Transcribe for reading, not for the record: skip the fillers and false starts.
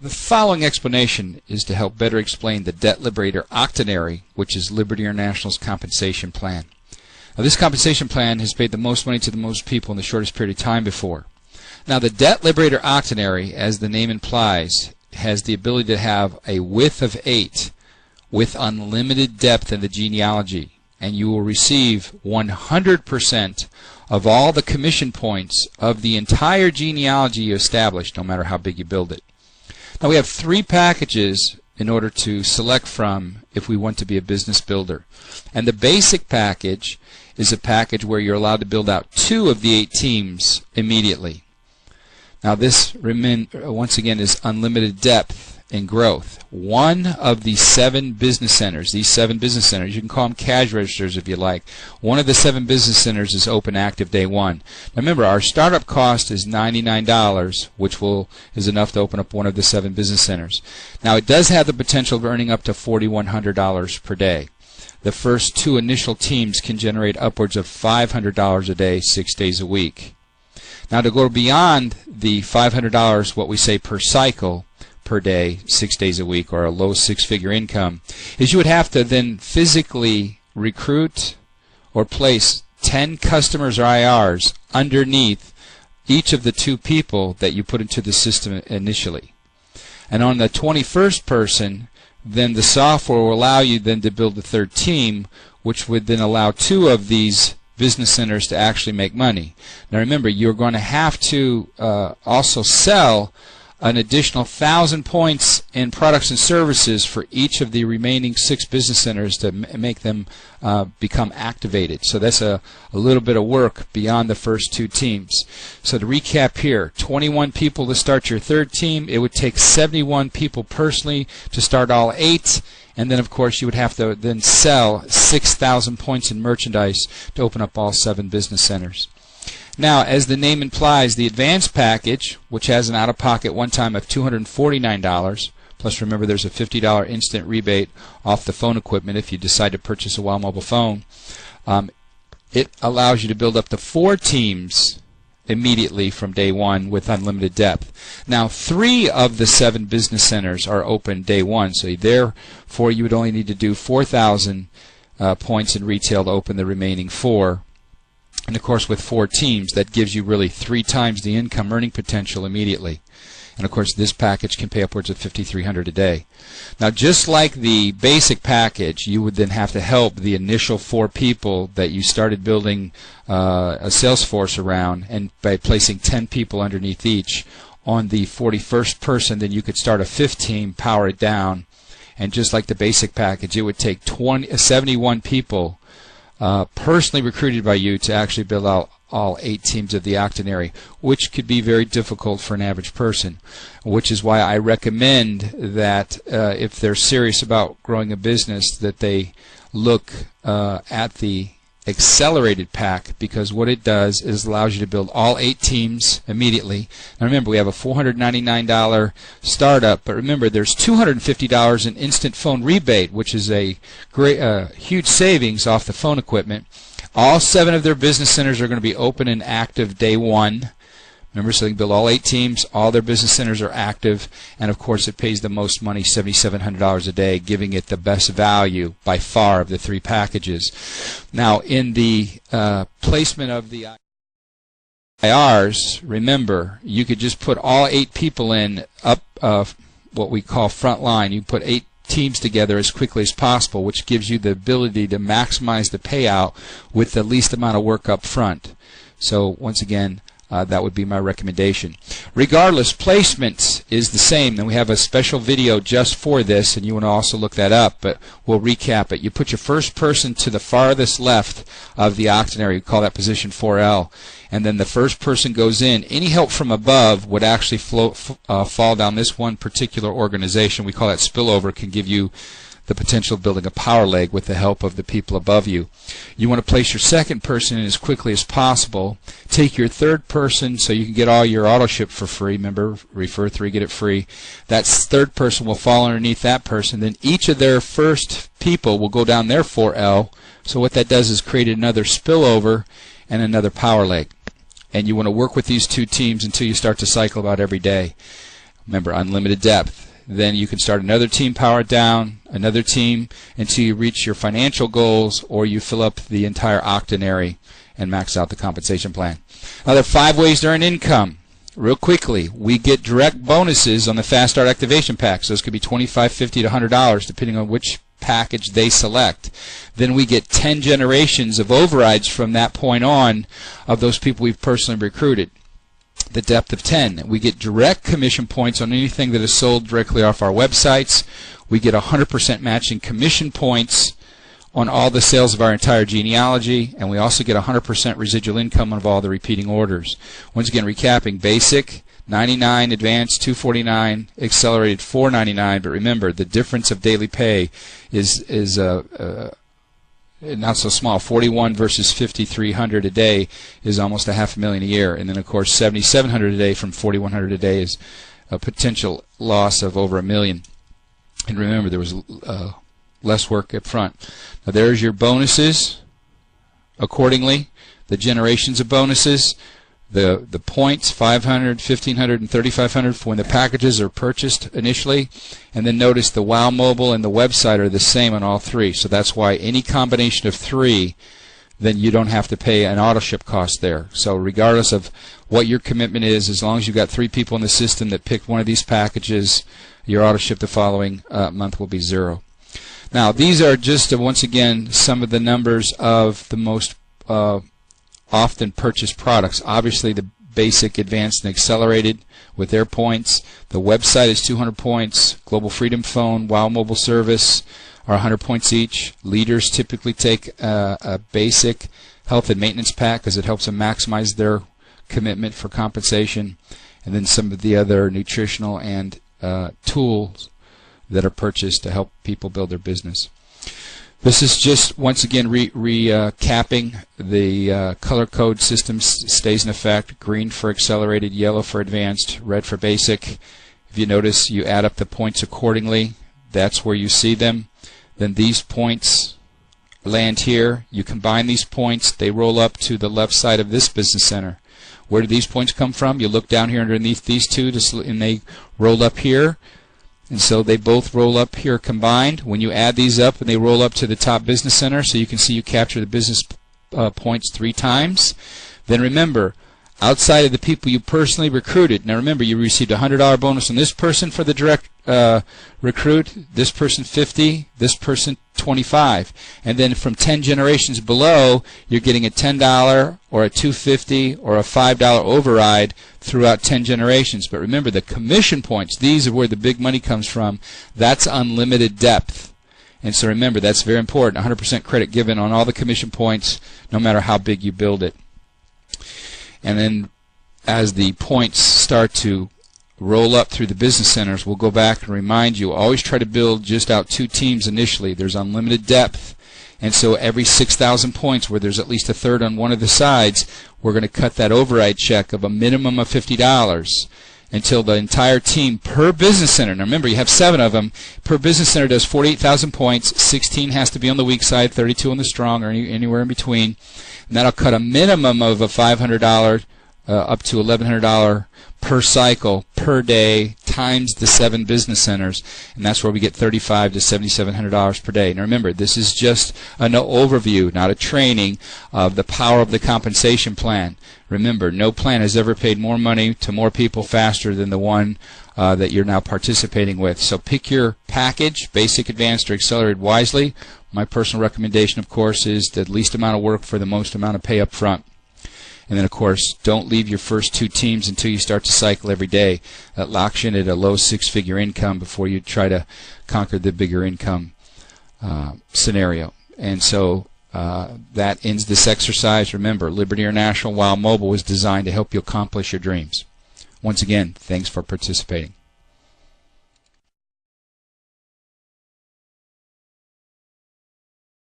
The following explanation is to help better explain the Debt Liberator Octonary, which is Liberty International's compensation plan. Now, this compensation plan has paid the most money to the most people in the shortest period of time before. Now, the Debt Liberator Octonary, as the name implies, has the ability to have a width of 8 with unlimited depth in the genealogy, and you will receive 100% of all the commission points of the entire genealogy you establish, no matter how big you build it. Now, we have 3 packages in order to select from if we want to be a business builder. And the basic package is a package where you're allowed to build out 2 of the 8 teams immediately. Now, this, once again, is unlimited depth and growth. 1 of the 7 business centers, these 7 business centers, you can call them cash registers if you like. 1 of the 7 business centers is open active day 1. Now remember, our startup cost is $99, which is enough to open up 1 of the 7 business centers. Now, it does have the potential of earning up to $4,100 per day. The first 2 initial teams can generate upwards of $500 a day, 6 days a week. Now, to go beyond the $500, what we say per cycle, per day, 6 days a week, or a low 6-figure income, is you would have to then physically recruit or place 10 customers or IRs underneath each of the 2 people that you put into the system initially. And on the 21st person, then the software will allow you then to build the 3rd team, which would then allow 2 of these business centers to actually make money. Now remember, you're going to have to also sell an additional 1,000 points in products and services for each of the remaining 6 business centers to make them become activated. So that's a little bit of work beyond the first 2 teams. So to recap here, 21 people to start your 3rd team. It would take 71 people personally to start all 8. And then, of course, you would have to then sell 6,000 points in merchandise to open up all 7 business centers. Now, as the name implies, the advanced package, which has an out-of-pocket one time of $249, plus remember there's a $50 instant rebate off the phone equipment if you decide to purchase a WOW Mobile phone, it allows you to build up to 4 teams immediately from day 1 with unlimited depth. Now, 3 of the 7 business centers are open day 1, so therefore you would only need to do 4,000 points in retail to open the remaining 4. And of course, with 4 teams, that gives you really 3 times the income earning potential immediately. And of course, this package can pay upwards of $5,300 a day. Now, just like the basic package, you would then have to help the initial 4 people that you started building a sales force around, and by placing 10 people underneath each. On the 41st person, then you could start a 5th team, power it down, and just like the basic package, it would take 71 people personally recruited by you to actually build out all 8 teams of the Octonary, which could be very difficult for an average person, which is why I recommend that if they're serious about growing a business, that they look at the accelerated pack, because what it does is allows you to build all 8 teams immediately. Now remember, we have a $499 startup, but remember there's $250 in instant phone rebate, which is a great huge savings off the phone equipment. All 7 of their business centers are going to be open and active day 1. Remember, so they can build all 8 teams. All their business centers are active, and of course it pays the most money, $7,700 a day, giving it the best value by far of the 3 packages. Now, in the placement of the IRs, remember, you could just put all 8 people in up what we call front line. You put 8 teams together as quickly as possible, which gives you the ability to maximize the payout with the least amount of work up front. So once again, that would be my recommendation. Regardless, placement is the same, and we have a special video just for this, and you want to also look that up, but we'll recap it. You put your first person to the farthest left of the Octonary. We call that position 4L, and then the first person goes in. Any help from above would actually fall down this one particular organization. We call that spillover. Can give you the potential of building a power leg with the help of the people above you. You want to place your second person in as quickly as possible. Take your third person so you can get all your auto ship for free. Remember, refer 3, get it free. That third person will fall underneath that person. Then each of their first people will go down their 4L. So what that does is create another spillover and another power leg. And you want to work with these 2 teams until you start to cycle about every day. Remember, unlimited depth. Then you can start another team, power it down, another team until you reach your financial goals, or you fill up the entire octonary and max out the compensation plan. Now, there are 5 ways to earn income. Real quickly, we get direct bonuses on the Fast Start Activation Packs. Those could be $25, $50 to $100 depending on which package they select. Then we get 10 generations of overrides from that point on of those people we've personally recruited. The depth of 10. We get direct commission points on anything that is sold directly off our websites. We get 100% matching commission points on all the sales of our entire genealogy, and we also get 100% residual income of all the repeating orders. Once again, recapping: basic $99, advanced $249, accelerated $499. But remember, the difference of daily pay is not so small. 41 versus 5,300 a day is almost $500,000 a year, and then of course 7,700 a day from 4,100 a day is a potential loss of over $1 million. And remember, there was less work up front. Now there's your bonuses accordingly, the generations of bonuses, the points, 500, 1,500, and 3,500 for when the packages are purchased initially. And then notice the WOW Mobile and the website are the same on all 3. So that's why any combination of 3, then you don't have to pay an auto ship cost there. So regardless of what your commitment is, as long as you've got 3 people in the system that picked one of these packages, your auto ship the following month will be 0. Now these are just once again some of the numbers of the most often purchased products. Obviously the basic, advanced, and accelerated with their points. The website is 200 points. Global Freedom Phone, WOW Mobile Service are 100 points each. Leaders typically take a basic health and maintenance pack because it helps them maximize their commitment for compensation. And then some of the other nutritional and tools that are purchased to help people build their business. This is just, once again, recapping. The color code system stays in effect. Green for accelerated, yellow for advanced, red for basic. If you notice, you add up the points accordingly. That's where you see them. Then these points land here. You combine these points. They roll up to the left side of this business center. Where do these points come from? You look down here underneath these two, and they roll up here. And so they both roll up here combined. When you add these up, and they roll up to the top business center, so you can see you capture the business points 3 times. Then remember, outside of the people you personally recruited, now remember, you received a $100 bonus on this person for the direct recruit, this person 50, this person 25, and then from 10 generations below, you're getting a $10 or a $250 or a $5 override throughout 10 generations. But remember, the commission points, these are where the big money comes from. That's unlimited depth. And so remember, that's very important. 100% credit given on all the commission points, no matter how big you build it. And then as the points start to roll up through the business centers, we'll go back and remind you, always try to build just out 2 teams initially. There's unlimited depth. And so every 6,000 points, where there's at least a third on one of the sides, we're going to cut that override check of a minimum of $50 until the entire team per business center, now remember you have 7 of them, per business center does 48,000 points. 16 has to be on the weak side, 32 on the strong, or anywhere in between. And that'll cut a minimum of a $500 up to $1,100 per cycle per day times the 7 business centers, and that's where we get $3,500 to $7,700 per day. Now remember, this is just an overview, not a training of the power of the compensation plan. Remember, no plan has ever paid more money to more people faster than the one that you're now participating with. So pick your package, basic, advanced, or accelerated, wisely. My personal recommendation, of course, is the least amount of work for the most amount of pay up front. And then, of course, don't leave your first 2 teams until you start to cycle every day. That locks you in at a low 6-figure income before you try to conquer the bigger income scenario. And so that ends this exercise. Remember, Liberty International WOW Mobile was designed to help you accomplish your dreams. Once again, thanks for participating.